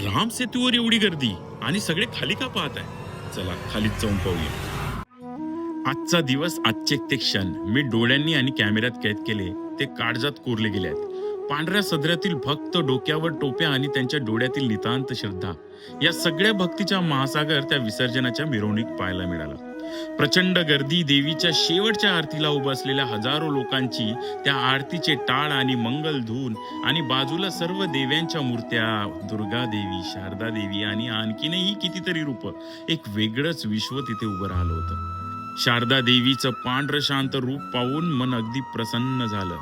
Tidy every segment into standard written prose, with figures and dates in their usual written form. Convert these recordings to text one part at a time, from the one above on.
राम सेतूवर एवढी गर्दी आणि सगळे खाली का पाहत आहे? चला खालीच जाऊन पाहूया. आजचा दिवस, आजचे ते क्षण मी डोळ्यांनी आणि कॅमेऱ्यात कैद केले. ते काळजात कोरले गेले आहेत. पांढऱ्या सदऱ्यातील भक्त, डोक्यावर टोप्या आणि त्यांच्या डोळ्यातील नितांत श्रद्धा, या सगळ्या भक्तीच्या महासागर त्या विसर्जनाच्या मिरवणुकीत पाहायला मिळाला. प्रचंड गर्दी, देवीच्या शेवटच्या आरतीला उभं असलेल्या हजारो लोकांची, त्या आरतीचे टाळ आणि मंगल धून, आणि बाजूला सर्व देव्यांच्या मूर्त्या, दुर्गा देवी, शारदा देवी आणि आणखीनही कितीतरी रूप. एक वेगळंच विश्व तिथे उभं राहिलं होतं. शारदा देवीचं पांढरं शांत रूप पाहून मन अगदी प्रसन्न झालं.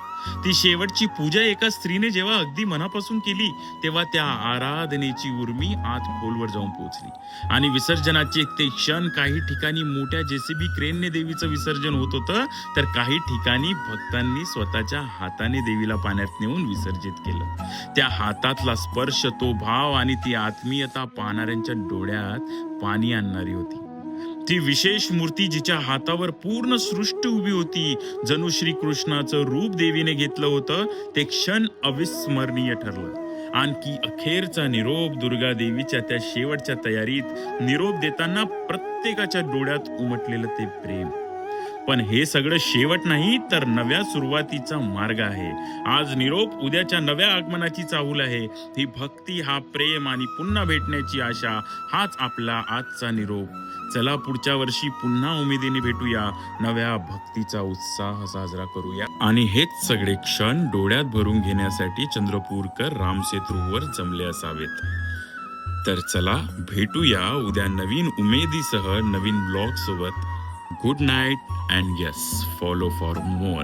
ती शेवटची पूजा एका स्त्रीने जेव्हा अगदी मनापासून केली, तेव्हा त्या आराधनेची उर्मी आत खोलवर जाऊन पोहोचली. आणि विसर्जनाचे ते क्षण, काही ठिकाणी मोठ्या जेसीबी क्रेनने देवीचं विसर्जन होत होतं, तर काही ठिकाणी भक्तांनी स्वतःच्या हाताने देवीला पाण्यात नेऊन विसर्जित केलं. त्या हातातला स्पर्श, तो भाव आणि ती आत्मीयता पाहणाऱ्यांच्या डोळ्यात पाणी आणणारी होती. ती विशेष मूर्ती, जिच्या हातावर पूर्ण सृष्टी उभी होती, जणू श्रीकृष्णाचं रूप देवीने घेतलं होतं, ते क्षण अविस्मरणीय ठरलं. आणखी अखेरचा निरोप, दुर्गा देवीच्या त्या शेवटच्या तयारीत निरोप देताना प्रत्येकाच्या डोळ्यात उमटलेलं ते प्रेम. पण हे सगळं शेवट नाही, तर नव्या सुरुवातीचा मार्ग आहे. आज निरोप, उद्याच्या नव्या आगमनाची चाहूल आहे. ही भक्ती, हा प्रेम आणि पुन्हा भेटण्याची आशा, हाच आपला आजचा निरोप. चला पुढच्या वर्षी पुन्हा उमेदीने भेटूया, नव्या भक्तीचा उत्साह साजरा करूया. आणि हेच सगळे क्षण डोळ्यात भरून घेण्यासाठी चंद्रपूरकर रामसेतूवर जमले असावेत. तर चला भेटूया उद्या नवीन उमेदीसह, नवीन ब्लॉग सोबत. Good night and yes, follow for more.